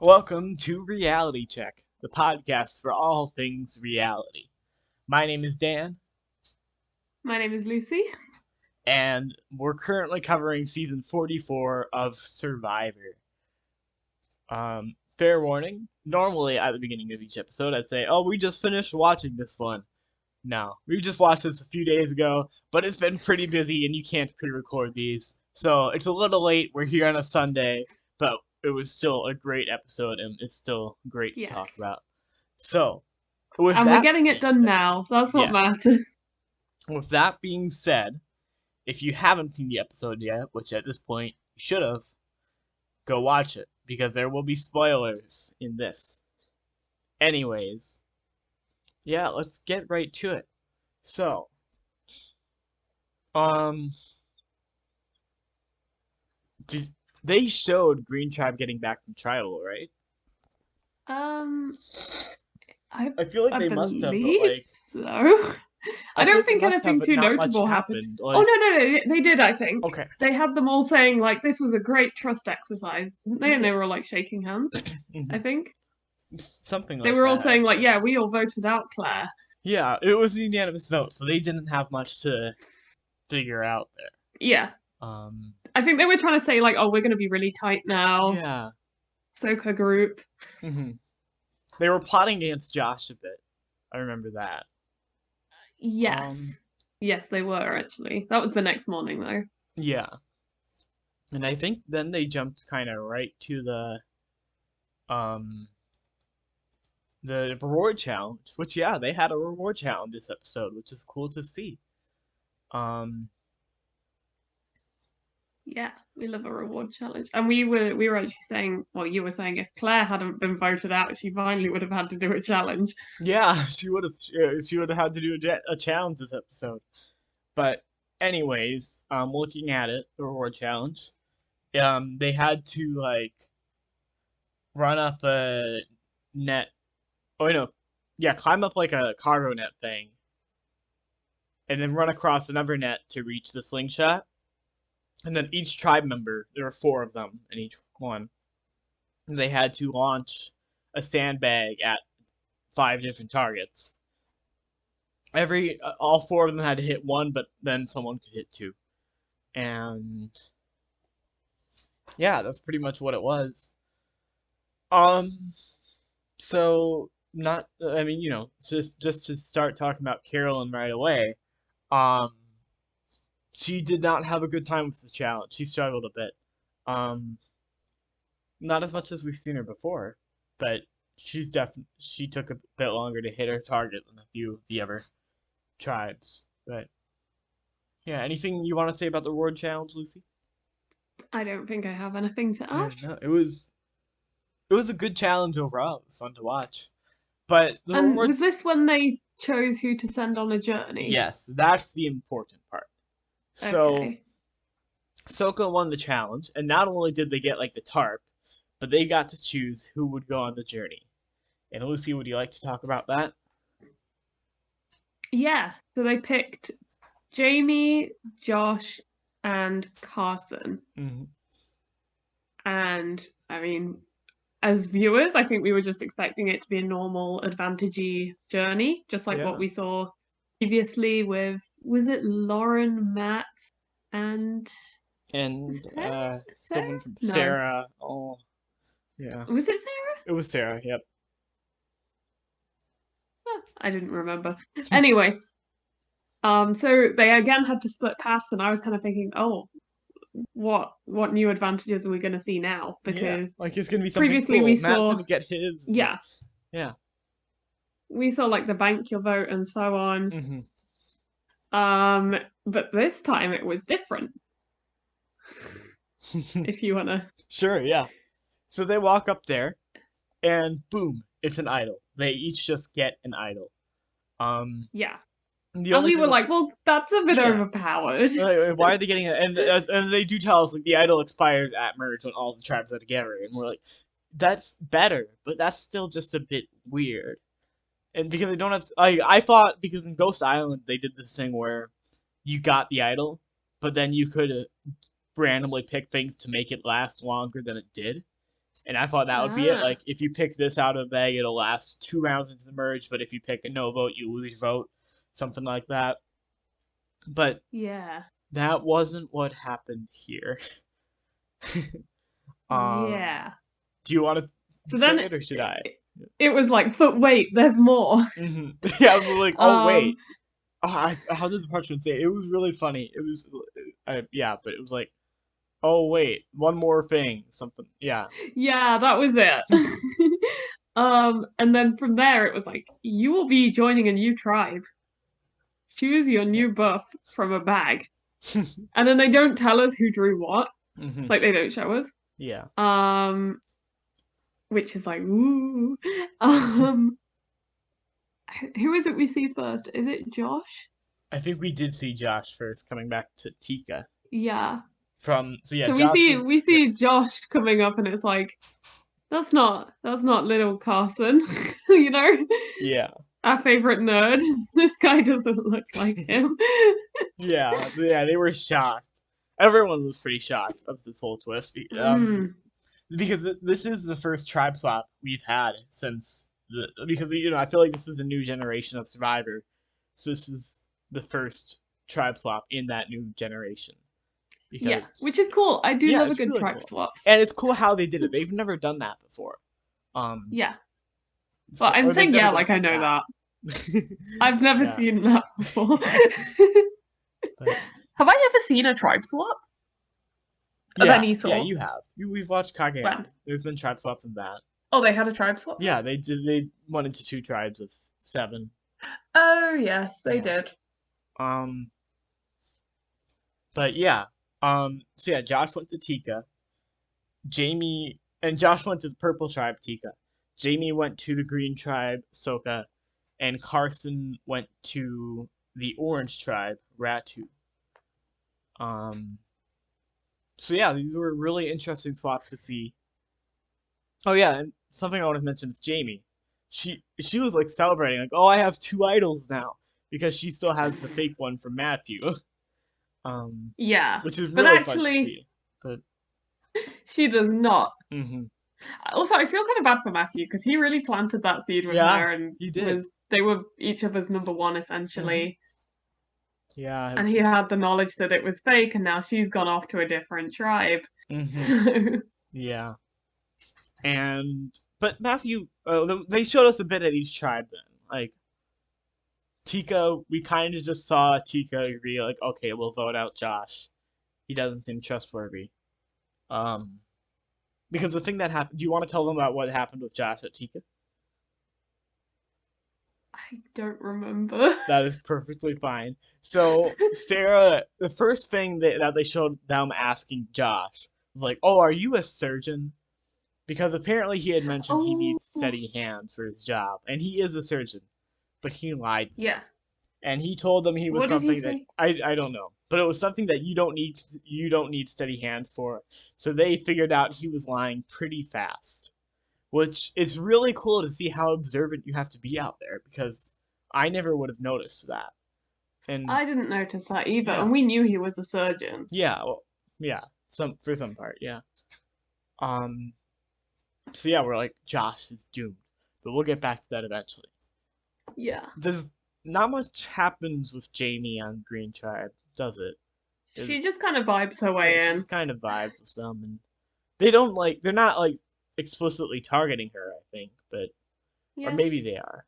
Welcome to Reality Check, the podcast for all things reality. My name is Dan, My name is Lucy. and we're currently covering season 44 of Survivor. Fair warning, normally at the beginning of each episode I'd say, oh, we just finished watching this one. No, we just watched this a few days ago, but it's been pretty busy and you can't pre-record these. So it's a little late, we're here on a Sunday, but it was still a great episode and it's still great to Yes. talk about. So, with And we're that getting being it done said, now. That's what yes. matters. With that being said, if you haven't seen the episode yet, which at this point you should have, go watch it because there will be spoilers in this. Anyways, yeah, let's get right to it. So, um, they showed Green Tribe getting back from tribal, right? Um, I feel like I they must have, but believe like, so. I I feel don't like they think must have, anything but too not much notable happened. happened. Oh Like, no, they did. I think okay, they had them all saying like this was a great trust exercise, didn't they? And they yeah, were all like shaking hands. I think something they like were all that. saying like, yeah, we all voted out Claire. Yeah, it was a unanimous vote, so they didn't have much to figure out there. Yeah, Um, I think they were trying to say like, oh, we're going to be really tight now. yeah. Soka group. They were plotting against Josh a bit. I remember that. Yes. Yes, they were actually. That was the next morning though. Yeah. And I think then they jumped kind of right to um the reward challenge, which yeah, they had a reward challenge this episode, which is cool to see. Um Yeah, we love a reward challenge. And we were actually saying, well, you were saying if Claire hadn't been voted out, she finally would have had to do a challenge. yeah, she would have had to do a challenge this episode. But anyways, looking at it, the reward challenge, they had to like run up a net. Oh no, yeah, climb up like a cargo net thing, and then run across another net to reach the slingshot. And then each tribe member, there were four of them in each one, they had to launch a sandbag at five different targets. All four of them had to hit one, but then someone could hit two. And yeah, that's pretty much what it was. Um, so not, I mean, just to start talking about Carolyn right away. Um, she did not have a good time with the challenge. She struggled a bit. Um, not as much as we've seen her before, but she took a bit longer to hit her target than a few of the other tribes. But yeah, anything you want to say about the reward challenge, Lucy? I don't think I have anything to Yeah, add. no, it was a good challenge overall. It was fun to watch. But the And reward, was this when they chose who to send on a journey? yes, that's the important part. So Okay. Soka won the challenge, and not only did they get like the tarp, but they got to choose who would go on the journey. And Lucy, would you like to talk about that? Yeah. So they picked Jamie, Josh, and Carson. Mm-hmm. And I mean, as viewers, I think we were just expecting it to be a normal advantagey journey, just like what Yeah. we saw previously with, was it Lauren, Matt, and And Sarah? someone from No. Sarah. Oh, yeah. Was it Sarah? It was Sarah. Yep. Oh, I didn't remember. Anyway, so they again had to split paths, and I was kind of thinking, oh, what new advantages are we going to see now? Yeah. Because Like it's gonna be something previously cool. we Matt saw, didn't get his. yeah, Yeah. we saw like the bank your vote and so on. Mm-hmm. But this time it was different. If you wanna, Sure. Yeah. So they walk up there, and boom, it's an idol. They each just get an idol. yeah. The And only we thing were like, well, that's a bit Yeah. overpowered. Why are they getting it? And they do tell us like the idol expires at merge when all the tribes are together, and we're like, that's better, but that's still just a bit weird. And because they don't have, I thought because in Ghost Island they did this thing where you got the idol, but then you could randomly pick things to make it last longer than it did. And I thought that would be it. Ah, Like, if you pick this out of the bag, it'll last 2 rounds into the merge, but if you pick a no vote, you lose your vote. Something like that. But yeah, that wasn't what happened here. um, yeah. do you want to So say then it or should I? it was like, but wait, there's more. Yeah, I was like, oh Um, wait. Oh, how did the parchment say it? It was really funny. It was, yeah, but it was like, oh wait, one more thing, something. Yeah. yeah, that was it. And then from there it was like, you will be joining a new tribe. Choose your Yeah. new buff from a bag. And then they don't tell us who drew what. Hmm. Like they don't show us. Yeah. Um, which is like, ooh. Um, who is it we see first? Is it Josh? I think we did see Josh first coming back to Tika Yeah. from. So yeah, So we Josh see was. we Yeah. see Josh coming up and it's like, that's not little Carson, you know? Yeah. Our favorite nerd. This guy doesn't look like him. Yeah. Yeah. They were shocked. Everyone was pretty shocked of this whole twist. Mm, Because this is the first tribe swap we've had since because I feel like this is a new generation of Survivor, so this is the first tribe swap in that new generation. yeah, which Because is cool. I do yeah, love a it's good really tribe cool, swap. and it's cool how they did it. They've never done that before. Yeah. Well, So, I'm or they've saying never yeah, done it like I like know that. that. I've never Yeah, seen that before. but Have I ever seen a tribe swap of yeah, any yeah, sort? you have. We've watched Kageyama. When? There's been tribe swaps in that. Oh, they had a tribe swap there? Yeah, they did. They went into 2 tribes of 7. Oh, yes, they Yeah. did. Um. But yeah. So yeah, Josh went to Tika. Jamie and Josh went to the purple tribe, Tika. Jamie went to the green tribe, Soka, and Carson went to the orange tribe, Ratu. Um. So yeah, these were really interesting swaps to see. Oh yeah, and something I want to mention with Jamie. She was like celebrating, like, oh, I have 2 idols now because she still has the fake one from Matthew. Um, Yeah. which is But really fun to actually, see. But she does not. hmm Also, I feel kind of bad for Matthew because he really planted that seed with yeah, her and he did. was they were each other's number one Hmm. essentially. Yeah. And he had the knowledge that it was fake, and now she's gone off to a different tribe. Hmm. So Yeah. And but Matthew, they showed us a bit at each tribe then. Like Tika, we kind of just saw Tika agree, like, okay, we'll vote out Josh. He doesn't seem trustworthy. Um, because the thing that happened, do you want to tell them about what happened with Josh at Tika? I don't remember. That is perfectly fine. So Sarah, the first thing that they showed them asking Josh was like, "Oh, are you a surgeon?" Because apparently he had mentioned he Oh, needs steady hands for his job, and he is a surgeon, but he lied to them. yeah. And he told them he was What did he something that say? I don't know, but it was something that you don't need steady hands for. So they figured out he was lying pretty fast, which is really cool to see how observant you have to be out there because I never would have noticed that. And I didn't notice that either, yeah, and we knew he was a surgeon. yeah, well, yeah, some for some part, yeah. Um, so yeah, we're like Josh is doomed, but we'll get back to that eventually. Yeah. There's not much happens with Jamie on Green Tribe, does it? Is She just kind of vibes her yeah, way she in. just kind of vibes with them, and they're not like explicitly targeting her, I think, but or Yeah. maybe they are.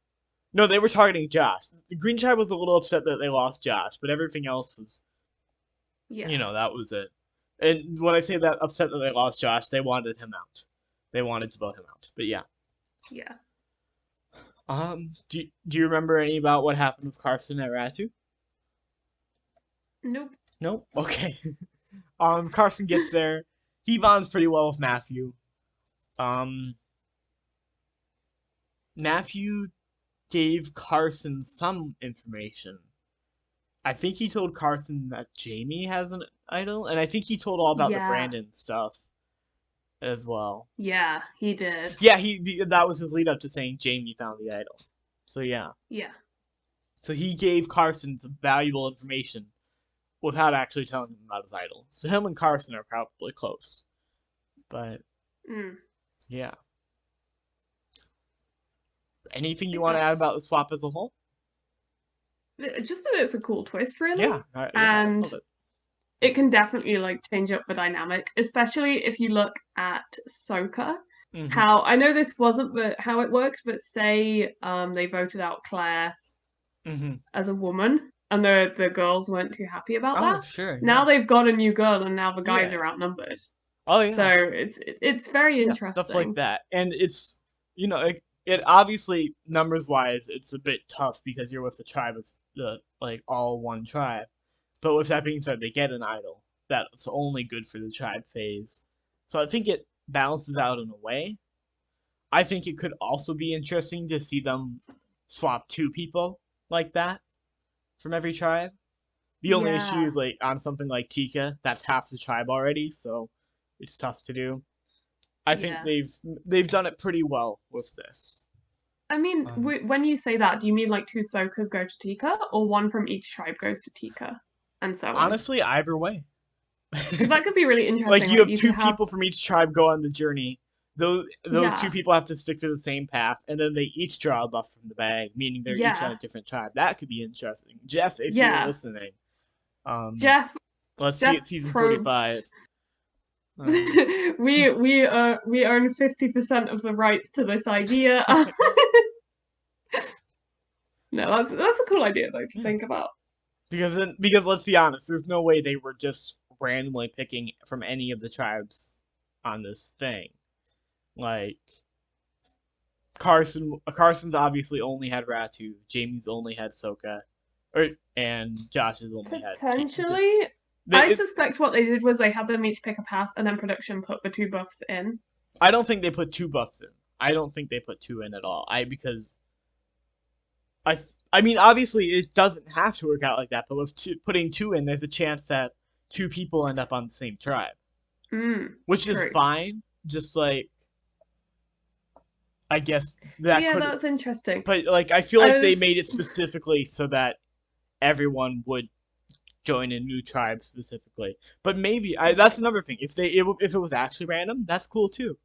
No, they were targeting Josh. The Green Tribe was a little upset that they lost Josh, but everything else was, Yeah. that was it. And when I say that upset that they lost Josh, they wanted him out. They wanted to vote him out. But yeah. Yeah. Do you remember any about what happened with Carson at Ratu? Nope. Nope. Okay. Carson gets there. He bonds pretty well with Matthew. Um, Matthew gave Carson some information. I think he told Carson that Jamie has an idol, and I think he told all about the Yeah. Brandon stuff as well. Yeah, he did. Yeah, that was his lead up to saying Jamie found the idol. So yeah. Yeah. So he gave Carson some valuable information without actually telling him about his idol. So him and Carson are probably close. But Mm. Yeah. Anything I you think want to add that's about the swap as a whole? just that it's a cool twist, really, Yeah, yeah, I and love it. it can definitely like change up the dynamic, especially if you look at Sokka. Hmm. How I know this wasn't how it worked, but say they voted out Claire Hmm. as a woman, and the girls weren't too happy about Oh, that. sure, Now yeah. they've got a new girl, and now the guys Yeah. are outnumbered. Oh, So yeah. it's very Yeah, stuff like interesting. that. And it's, it obviously, numbers-wise, it's a bit tough because you're with the tribe of the, like, all one tribe. But with that being said, they get an idol. That's only good for the tribe phase. So I think it balances out in a way. I think it could also be interesting to see them swap two people like that from every tribe. The only issue Yeah, is like on something like Tika, that's half the tribe already, so it's tough to do. I think yeah. they've done it pretty well with this. I mean, Um, when you say that, do you mean like two Sokas go to Tika, or one from each tribe goes to Tika, and so on? Honestly, either way. Because that could be really Like interesting. you Like have you could two have, people from each tribe go on the journey. Those two yeah, people have to stick to the same path, and then they each draw a buff from the bag, meaning they're each on yeah, a different tribe. That could be interesting. Jeff, if you're yeah. listening, um, Jeff, let's see Jeff it season 45. Probst. Um, We own 50% of the rights to this idea. No, that's a cool idea though to yeah. think about. Because let's be honest, there's no way they were just randomly picking from any of the tribes on this thing. Like Carson's obviously only had Ratu, Jamie's only had Sokka, and Josh's only had just Potentially, they. I suspect what they did was they had them each pick a path, and then production put the two buffs in. I don't think they put two buffs in. I don't think they put two in at all. Because I I mean obviously it doesn't have to work out like that, but with putting two in, there's a chance that two people end up on the same tribe, which is True. fine. Just like I guess that Yeah, could, that's interesting. but like I feel I like they was, made it specifically so that everyone would join a new tribe specifically. But maybe that's right. another thing. If it was actually random, that's cool too.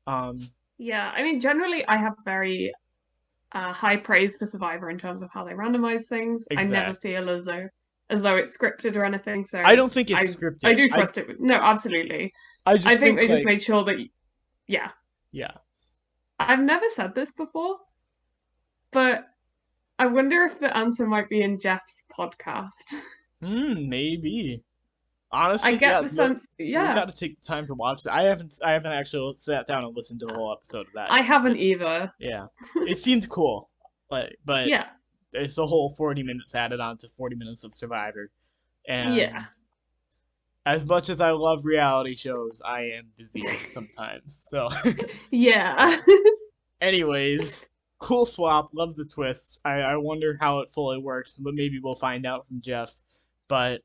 Um, Yeah, I mean, generally, I have very high praise for Survivor in terms of how they randomize things. I never exactly. feel as though it's scripted or anything, I so don't think it's I scripted. do I trust it. No, absolutely. I I just think think they just like made sure that, yeah. yeah. I've never said this before, but I wonder if the answer might be in Jeff's podcast. Maybe. I Honestly, get yeah. the Look, sense, we yeah, got to take the time to watch it. I haven't actually sat down and listened to the whole episode of that I yet. But haven't either. yeah, it seemed cool. But Yeah, it's a whole 40 minutes added on to 40 minutes of Survivor, yeah, and as much as I love reality shows, I am busy sometimes. So, yeah. anyways, cool swap. Love the twist. I wonder how it fully works, but maybe we'll find out from Jeff. But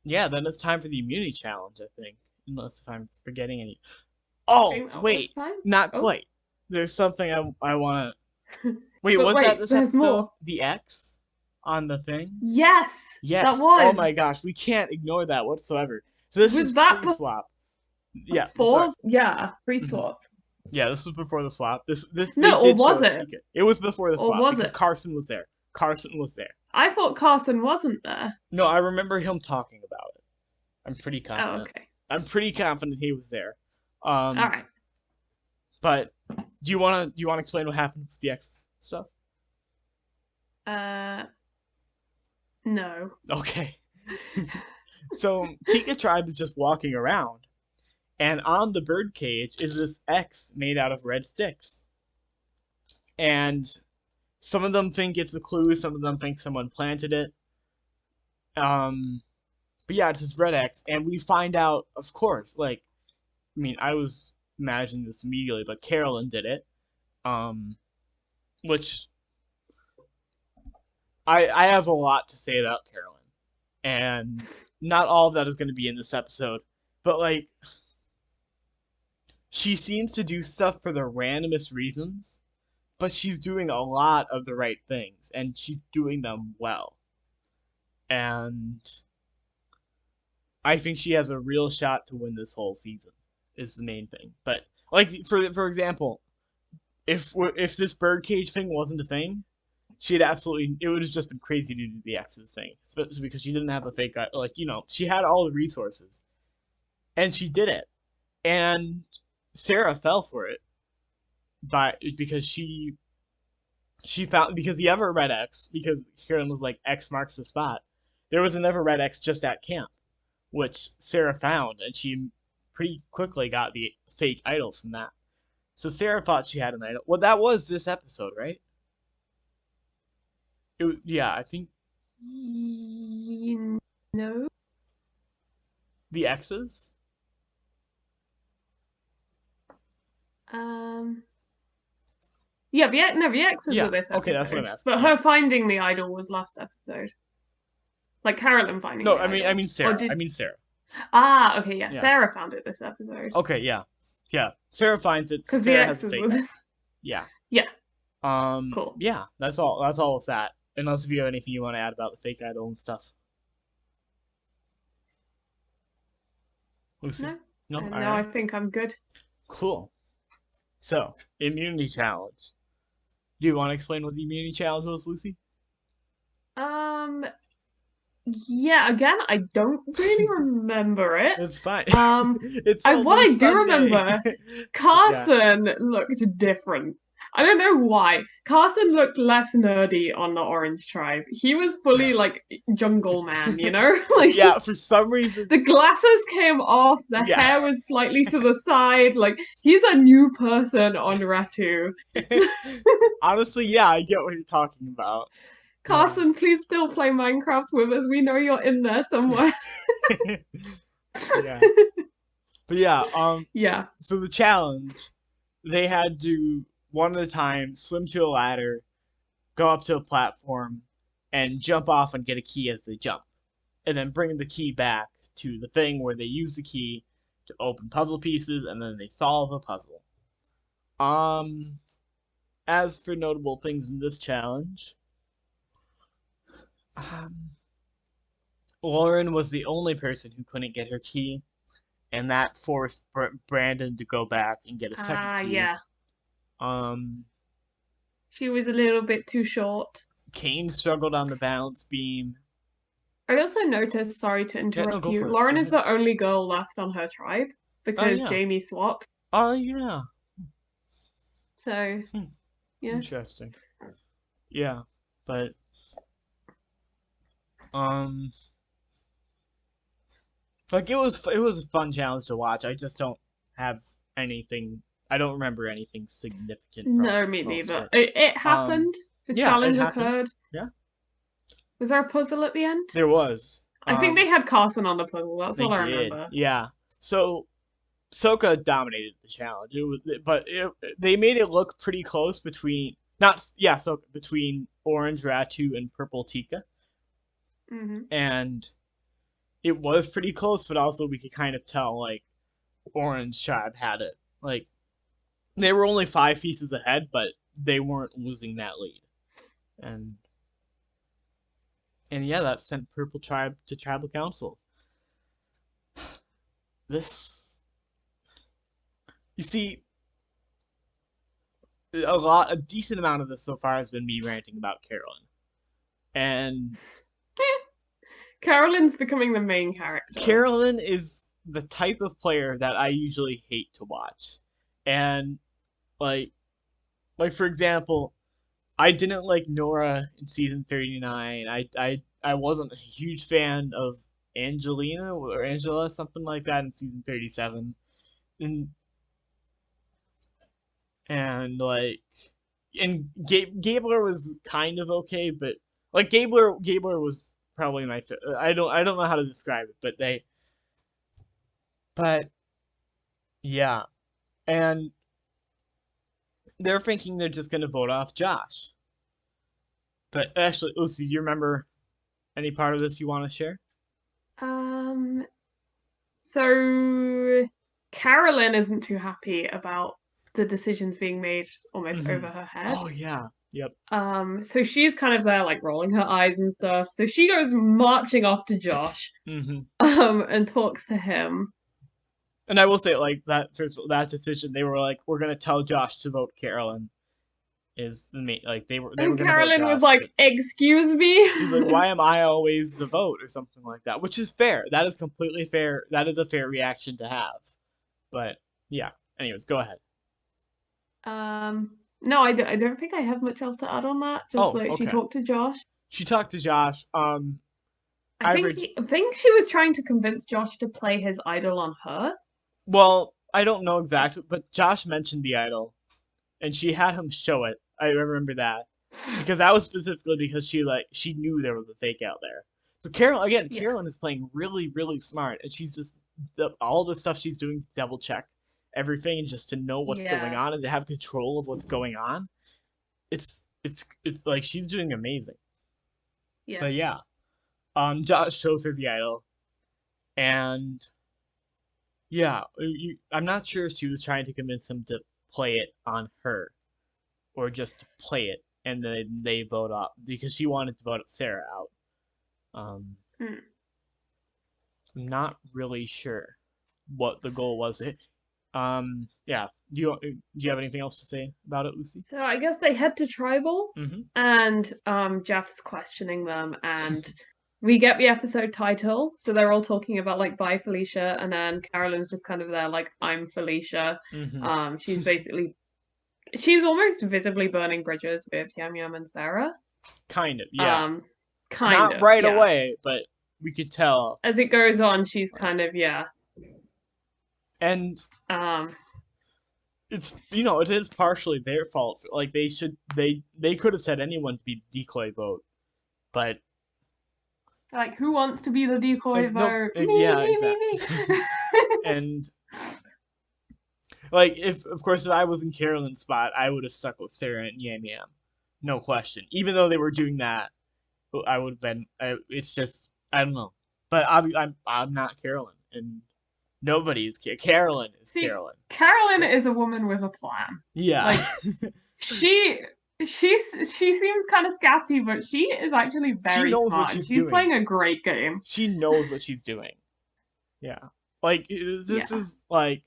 yeah, then it's time for the immunity challenge, I think. Unless if I'm forgetting any. I Oh, think that was wait. time. Not Oh, quite. There's something I want to. Wait, but was that wait, this there's episode? more. The X on the thing? Yes, that Yes. Oh was. my gosh, we can't ignore that whatsoever. So this is Was that pre-swap. Yeah, sorry. before? Yeah, free Mhm. swap. Yeah, this was before the swap. This they No, or did show was us it? Tika. It was before the Or swap was because it? Carson was there. Carson was there. I thought Carson wasn't there. No, I remember him talking about it. I'm pretty Oh, confident. okay. I'm pretty confident he was there. All right. But do you wanna explain what happened with the X stuff? Uh, no. Okay. So Tika Tribe is just walking around, and on the bird cage is this X made out of red sticks. And some of them think it's a clue, some of them think someone planted it. Um, but yeah, it's this red X, and we find out, of course, like, I mean, I was imagining this immediately, but Carolyn did it. Um, which I have a lot to say about Carolyn, and not all of that is going to be in this episode, but like, she seems to do stuff for the randomest reasons, but she's doing a lot of the right things, and she's doing them well. And I think she has a real shot to win this whole season. is the main thing. But like for example, if this birdcage thing wasn't a thing, she'd absolutely it would have just been crazy to do the X's thing, especially because she didn't have a fake eye. Like she had all the resources, and she did it. And Sarah fell for it, because she found because the other red X because Carolyn was like X marks the spot. There was another red X just at camp, which Sarah found, and she pretty quickly got the fake idol from that. So Sarah thought she had an idol. Well, that was this episode, right? Yeah, I think No. the X's. Yeah, the X's Yeah, were this episode. okay, that's what I'm asking. But her finding the idol was last episode. Like Carolyn finding No, the I mean idol. Sarah. I mean Sarah. Ah, okay, yeah. Yeah. Sarah found it this episode. Okay, yeah. Yeah. Sarah finds it. Because the Sarah has X's fake was idol. Yeah. Yeah. Cool. Yeah, that's all with that. Unless if you have anything you want to add about the fake idol and stuff. Lucy? No. No? No, Alright. I think I'm good. Cool. So, immunity challenge. Do you want to explain what the immunity challenge was, Lucy? Yeah, again, I don't really remember it. It's fine. What I do remember, Carson looked different. I don't know why. Carson looked less nerdy on the Orange Tribe. He was fully like jungle man, Like yeah, for some reason the glasses came off, the hair was slightly to the side, like he's a new person on Ratu. Honestly, yeah, I get what you're talking about. Carson, please still play Minecraft with us. We know you're in there somewhere. Yeah. But yeah, yeah. So the challenge, they had to one at a time swim to a ladder, go up to a platform, and jump off and get a key as they jump, and then bring the key back to the thing where they use the key to open puzzle pieces, and then they solve a puzzle. As for notable things in this challenge, Lauren was the only person who couldn't get her key, and that forced Brandon to go back and get a second key. Yeah. She was a little bit too short. Kane struggled on the balance beam. I also noticed, sorry to interrupt you, Lauren is the only girl left on her tribe because Jamie swapped. Oh, yeah. So, yeah. Interesting. Yeah, but like it was a fun challenge to watch. I just don't have anything. I don't remember anything significant. No, me neither. It happened. The challenge occurred. Yeah. Was there a puzzle at the end? There was. I think they had Carson on the puzzle. That's all I remember. Yeah. So Soka dominated the challenge. They made it look pretty close between between Orange Ratu and Purple Tika. Mm-hmm. And it was pretty close, but also we could kind of tell like Orange Tribe had it. Like they were only 5 pieces ahead, but they weren't losing that lead. And yeah, that sent Purple Tribe to Tribal Council. This, you see, a decent amount of this so far has been me ranting about Carolyn. And Carolyn's becoming the main character. Carolyn is the type of player that I usually hate to watch. And like for example, I didn't like Nora in season 39. I wasn't a huge fan of Angelina or Angela, something like that, in season 37. And Gabler was kind of okay, but like Gabler was probably my favorite. I don't know how to describe it, but yeah, and they're thinking they're just gonna vote off Josh. But actually, Lucy, do you remember any part of this you want to share? So Carolyn isn't too happy about the decisions being made almost over her head. Oh yeah. Yep. So she's kind of there like rolling her eyes and stuff. So she goes marching off to Josh. Mm-hmm. And talks to him. And I will say, like, that first that decision, they were like, we're gonna tell Josh to vote Carolyn. Is the main, like, they were And gonna vote Carolyn was Josh, like, but excuse me? she's like, why am I always the vote or something like that, which is fair. That is completely fair. That is a fair reaction to have. But yeah. Anyways, go ahead. No, I don't think I have much else to add on that. Just Oh, like she okay. talked to Josh. She talked to Josh. I I think read. I think she was trying to convince Josh to play his idol on her. Well, I don't know exactly, but Josh mentioned the idol, and she had him show it. I remember that because that was specifically because she knew there was a fake out there. So Yeah. Carolyn is playing really, really smart, and she's just all the stuff she's doing to double check everything and just to know what's going Yeah. on and to have control of what's going on. It's like she's doing amazing. Yeah. But yeah, Josh shows her the idol, and yeah, I'm not sure if she was trying to convince him to play it on her or just to play it and then they vote up because she wanted to vote Sarah out. Um, Hmm. I'm not really sure what the goal was. Yeah. Do you have anything else to say about it, Lucy? So I guess they head to tribal, Mm-hmm. and Jeff's questioning them, and we get the episode title. So they're all talking about like bye Felicia, and then Carolyn's just kind of there like I'm Felicia. Mm-hmm. She's almost visibly burning bridges with Yam Yam and Sarah. Kind of, yeah. Um, kind Not of, right yeah. away, but we could tell. As it goes on, she's kind of yeah. And Um, it's it is partially their fault. Like they could have said anyone to be the decoy vote, but like who wants to be the decoy no, vote? yeah, Me. exactly. And like if of course if I was in Carolyn's spot, I would have stuck with Sarah and Yam Yam, no question. Even though they were doing that, I would have been. It's just I don't know, but I'm not Carolyn, and nobody is Carolyn is See, Carolyn. Carolyn is a woman with a plan. Yeah. Like she seems kind of scatty, but she is actually very knows smart. what she's She's doing. playing a great game. She knows what she's doing. Yeah. Like this is like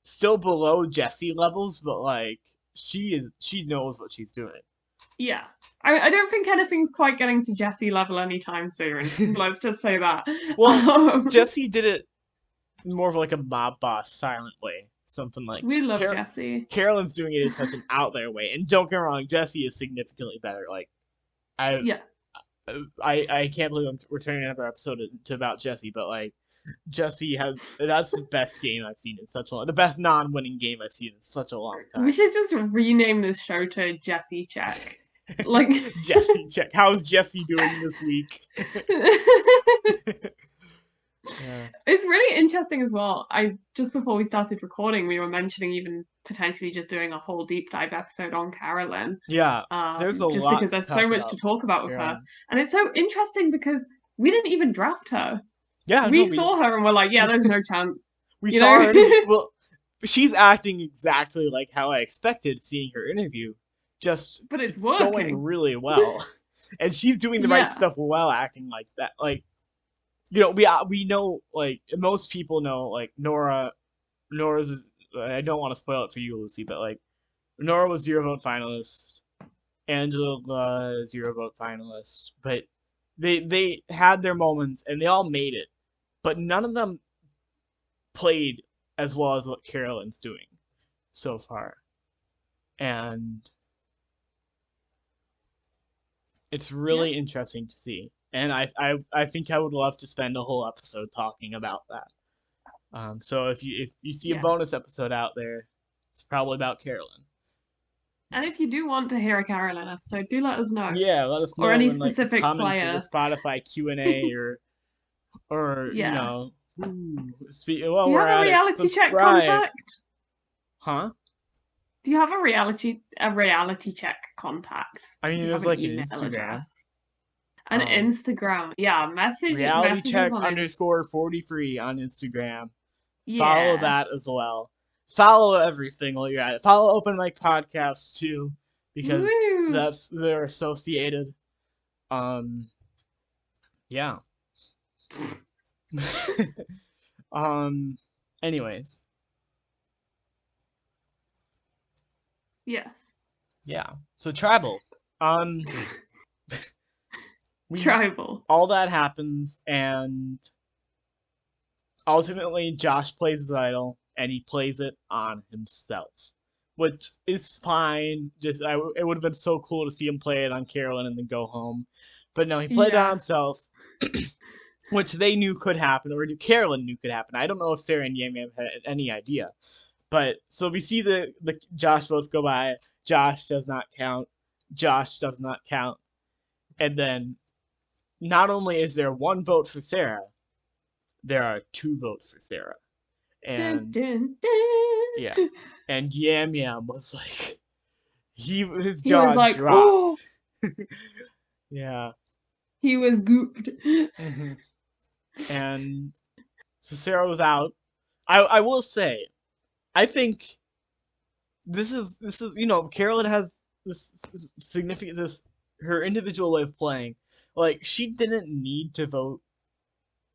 still below Jessie levels, but like she knows what she's doing. Yeah. I don't think anything's quite getting to Jessie level anytime soon. Let's just say that. Well, Jessie did it more of like a mob boss silent way. Something like we love Jessie. Carolyn's doing it in such an out there way. And don't get me wrong, Jessie is significantly better. Like I can't believe we're turning another episode to about Jessie, but like Jessie that's the best game I've seen in such a long, the best non-winning game I've seen in such a long time. We should just rename this show to Jessie Check. Like Jessie Check. How's Jessie doing this week? Yeah. It's really interesting as well. Just before we started recording, we were mentioning even potentially just doing a whole deep dive episode on Carolyn. Yeah, there's a just lot because there's so much to talk about with her, and it's so interesting because we didn't even draft her. Yeah, we saw her and we're like, yeah, there's no chance. We saw her. Well, she's acting exactly like how I expected seeing her interview. But it's going really well, and she's doing the right stuff while acting like that. Like. We know, like, most people know, like, Nora's, I don't want to spoil it for you, Lucy, but, like, Nora was 0 vote finalist, Angela 0 vote finalist, but they had their moments, and they all made it, but none of them played as well as what Carolyn's doing so far, and it's really interesting to see. And I think I would love to spend a whole episode talking about that. So if you see a bonus episode out there, it's probably about Carolyn. And if you do want to hear a Carolyn episode, do let us know. Yeah, let us know. Or any specific comments player. In the Spotify Q&A or you know. Do you have a reality check contact? Huh? Do you have a reality check contact? I mean, there's like an Instagram. An Instagram, yeah. Reality check _43 on Instagram. Yeah. Follow that as well. Follow everything while you're at it. Follow Open Mic Podcasts too, because they're associated. Yeah. And Anyways, Yes. yeah. So tribal. Um, Tribal. all that happens, and ultimately Josh plays his idol, and he plays it on himself, which is fine. It would have been so cool to see him play it on Carolyn and then go home, but no, he played it on Yeah. himself, which they knew could happen, or Carolyn knew could happen. I don't know if Sarah and Yam Yam had any idea, but so we see the Josh votes go by. Josh does not count. Josh does not count, and then not only is there one vote for Sarah, there are two votes for Sarah. Dun, And dun, dun. yeah, and Yam Yam was like, his He was jaw like, dropped. oh, Yeah. he was gooped. hmm And so Sarah was out. I will say, I think this is Carolyn has this significant her individual way of playing. Like she didn't need to vote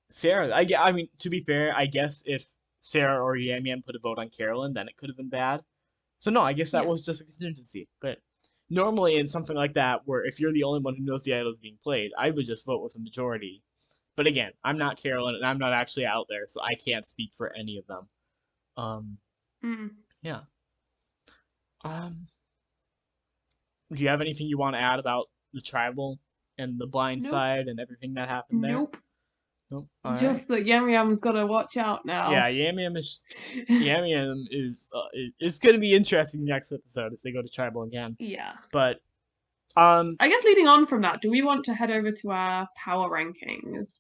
Sarah. I mean, to be fair, I guess if Sarah or Yam Yam put a vote on Carolyn, then it could have been bad. So no, I guess that Yeah. was just a contingency. But normally in something like that, where if you're the only one who knows the idol is being played, I would just vote with a majority. But again, I'm not Carolyn, and I'm not actually out there, so I can't speak for any of them. Mm. Yeah. Um, do you have anything you want to add about the tribal and the blind Nope. side and everything that happened there? Nope. Nope. All Just that Yam Yam's got to watch out now. Yeah, Yam Yam is going to be interesting next episode if they go to tribal again. Yeah. But I guess leading on from that, do we want to head over to our power rankings?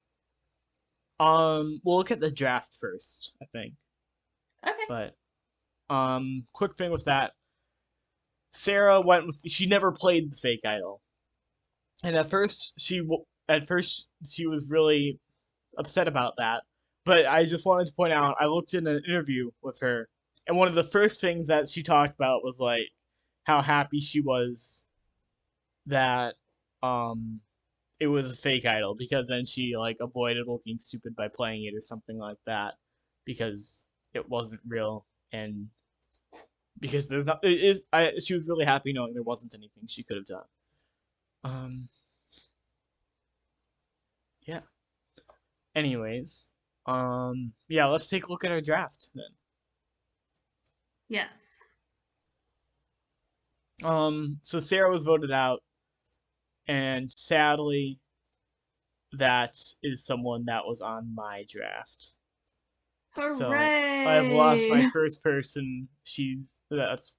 we'll look at the draft first, I think. Okay. But quick thing with that, Sarah she never played the fake idol, and at first she was really upset about that. But I just wanted to point out, I looked in an interview with her, and one of the first things that she talked about was like how happy she was that it was a fake idol, because then she like avoided looking stupid by playing it or something like that, because it wasn't real, and because there's not it is she was really happy knowing there wasn't anything she could have done. Yeah. Anyways, yeah, let's take a look at our draft then. Yes. So Sarah was voted out, and sadly, that is someone that was on my draft. Hooray! So I've lost my first person. That's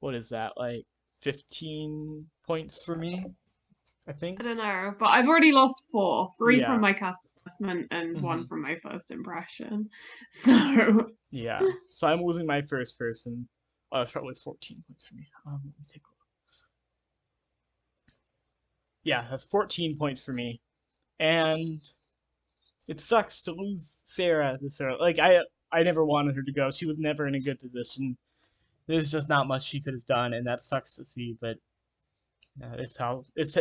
what is that, like 15 points for me, I think. I don't know, but I've already lost 4. 3 Yeah. from my cast assessment and 1 from my first impression. So yeah, so I'm losing my first person. Oh, that's probably 14 points for me. Let me take a look. Yeah, that's 14 points for me, and it sucks to lose Sarah this early. Like I never wanted her to go. She was never in a good position. There's just not much she could have done, and that sucks to see. But it's how this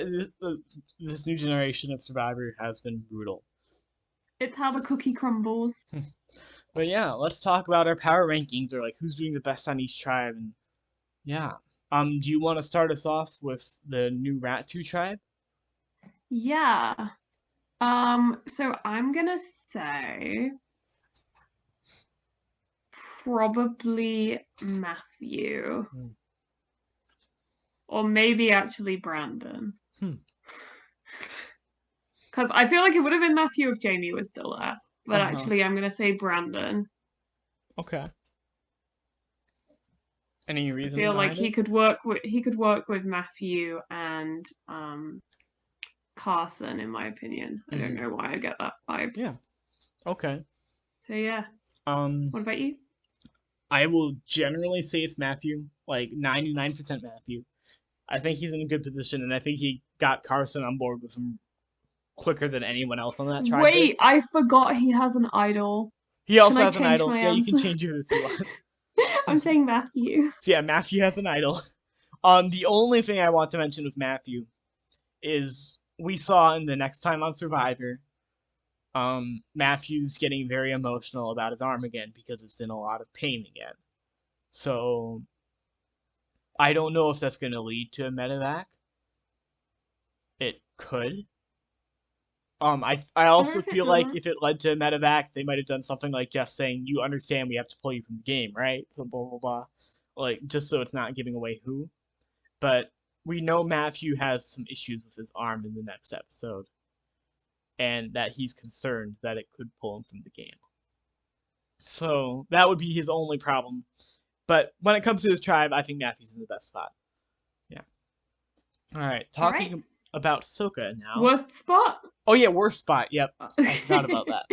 new generation of Survivor has been brutal. It's how the cookie crumbles. But yeah, let's talk about our power rankings, or like who's doing the best on each tribe. And yeah, do you want to start us off with the new Rat2 tribe? Yeah. So I'm gonna say probably Matthew. Or maybe actually Brandon. Because I feel like it would have been Matthew if Jamie was still there. But actually I'm gonna say Brandon. Okay. Any reason? I feel like he could work with Matthew and Carson, in my opinion. I don't know why I get that vibe. Yeah. Okay. So yeah. What about you? I will generally say it's Matthew, like 99% Matthew. I think he's in a good position, and I think he got Carson on board with him quicker than anyone else on that tribe. Wait, I forgot he has an idol. He also has an idol. Yeah, you can change it if you want. I'm saying Matthew. So yeah, Matthew has an idol. The only thing I want to mention with Matthew is we saw in the next time on Survivor Matthew's getting very emotional about his arm again because it's in a lot of pain again. So I don't know if that's going to lead to a medevac. It could. I also feel like if it led to a medevac, they might have done something like Jeff saying, "You understand we have to pull you from the game, right?" So blah blah blah, like just so it's not giving away who. But we know Matthew has some issues with his arm in the next episode, and that he's concerned that it could pull him from the game. So that would be his only problem. But when it comes to his tribe, I think Matthew's in the best spot. Yeah. All right, talking about Sokka now. Worst spot? Oh yeah, worst spot. Yep, I forgot about that.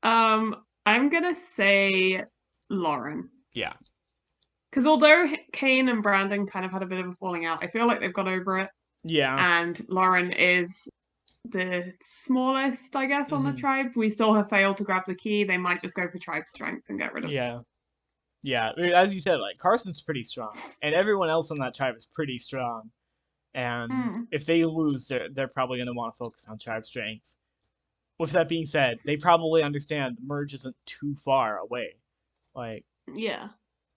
I'm gonna say Lauren. Yeah. Because although Kane and Brandon kind of had a bit of a falling out, I feel like they've got over it. Yeah. And Lauren is the smallest, I guess, on the tribe. We still have failed to grab the key. They might just go for tribe strength and get rid of it. Yeah. Yeah, as you said, like Carson's pretty strong, and everyone else on that tribe is pretty strong. And if they lose, they're probably going to want to focus on tribe strength. With that being said, they probably understand the merge isn't too far away. Like, yeah,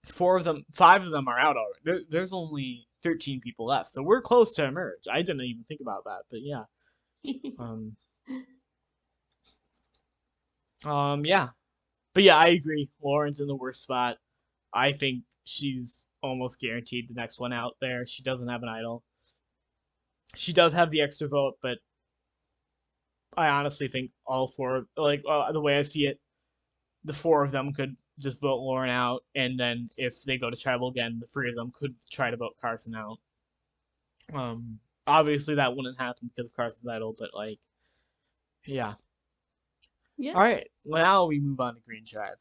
5 of them are out already. There's only 13 people left, so we're close to a merge. I didn't even think about that, but yeah. Yeah. But yeah, I agree. Lauren's in the worst spot. I think she's almost guaranteed the next one out there. She doesn't have an idol. She does have the extra vote, but I honestly think all 4, like the way I see it, the 4 of them could just vote Lauren out, and then if they go to tribal again, the 3 of them could try to vote Carson out. Obviously that wouldn't happen because of Carson's idol, but like, yeah. Yeah. All right, now we move on to Green Tribe.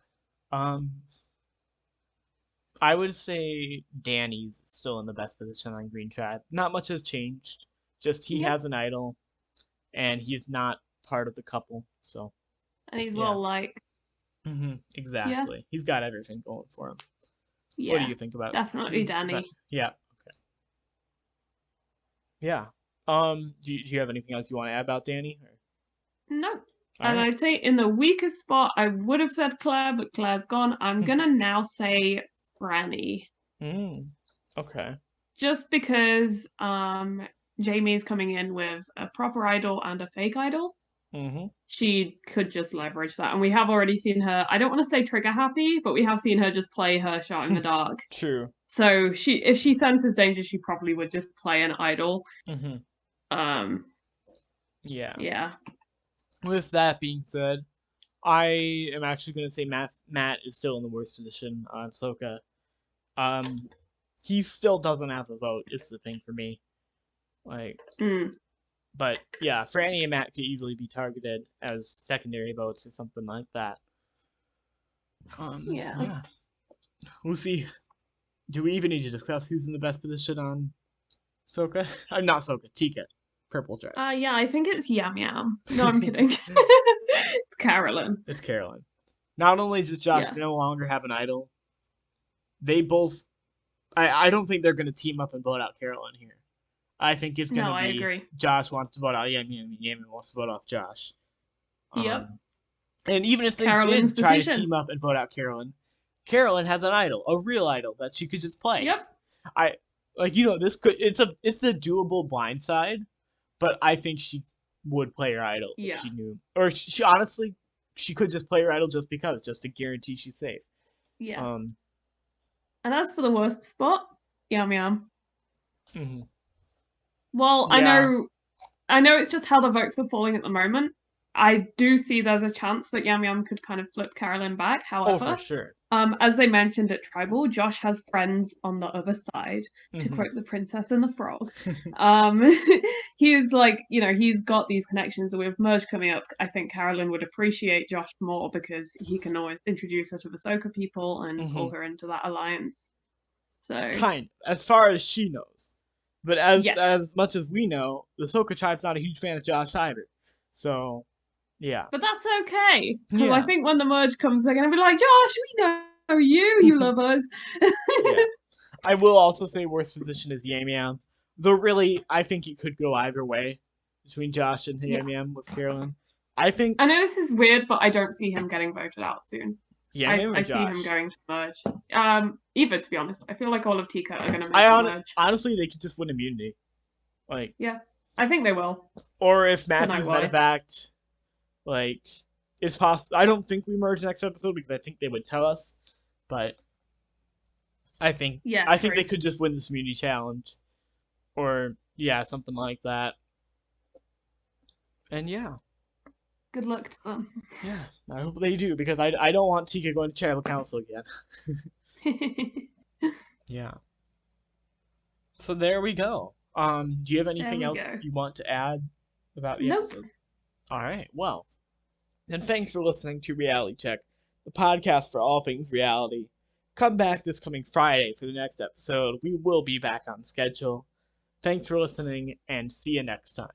I would say Danny's still in the best position on Green Tribe. Not much has changed. Just he has an idol, and he's not part of the couple, so. And he's well liked. Exactly. Yeah. He's got everything going for him. Yeah. What do you think about definitely Danny? Yeah. Okay. Yeah. Do you have anything else you want to add about Danny? Or? No. And I'd say in the weakest spot, I would have said Claire, but Claire's gone. I'm gonna now say Franny. Okay. Just because Jamie's coming in with a proper idol and a fake idol. She could just leverage that. And we have already seen her, I don't want to say trigger happy, but we have seen her just play her shot in the dark. True. So if she senses danger, she probably would just play an idol. Yeah. Yeah. With that being said, I am actually going to say Matt is still in the worst position on Sokka. He still doesn't have a vote. It's the thing for me. Like, but yeah, Franny and Matt could easily be targeted as secondary votes or something like that. Yeah. We'll see. Do we even need to discuss who's in the best position on Sokka? Not Sokka, Tika. Purple Tribe. Yeah, I think it's Yam Yam. No, I'm kidding. It's Carolyn. It's Carolyn. Not only does Josh no longer have an idol, they both. I don't think they're going to team up and vote out Carolyn here. I think it's going to be. I agree. Josh wants to vote out Yam Yam, and Yam Yam wants to vote off Josh. Yep. And even if they Carolyn's did try to team up and vote out Carolyn, Carolyn has an idol, a real idol that she could just play. Yep. This could it's a doable blindside, but I think she would play her idol if she knew, or she honestly she could just play her idol just to guarantee she's safe. Yeah. And as for the worst spot, Yam Yam. Well, yeah. I know it's just how the votes are falling at the moment. I do see there's a chance that Yam Yam could kind of flip Carolyn back. However, for sure. As they mentioned at Tribal, Josh has friends on the other side, to quote The Princess and the Frog. He's like, he's got these connections with Merge coming up. I think Carolyn would appreciate Josh more because he can always introduce her to the Sokka people and pull her into that alliance. So as far as she knows. But as much as we know, the Sokka tribe's not a huge fan of Josh either. So, yeah. But that's okay. Because I think when the merge comes, they're going to be like, Josh, we know you love us. Yeah. I will also say worst position is Yam Yam. Though really, I think it could go either way between Josh and Yam Yam with Carolyn. I think. I know this is weird, but I don't see him getting voted out soon. Yeah, maybe I see him Josh. going to merge. Either, to be honest. I feel like all of Tika are going to make I the merge. honestly, they could just win immunity. Like, Yeah, I think they will. or if Don't know Matthew's why. medevaced, like, it's possible. I don't think we merge next episode because I think they would tell us, but I think Yeah, I think true. they could just win this immunity challenge, or yeah, something like that. And yeah, Good luck to them. yeah, I hope they do because I don't want Tika going to tribal council again. Yeah. So there we go. Do you have anything else go. you want to add about the Nope. episode? All right. Well, then thanks for listening to Reality Check, the podcast for all things reality. Come back this coming Friday for the next episode. We will be back on schedule. Thanks for listening, and see you next time.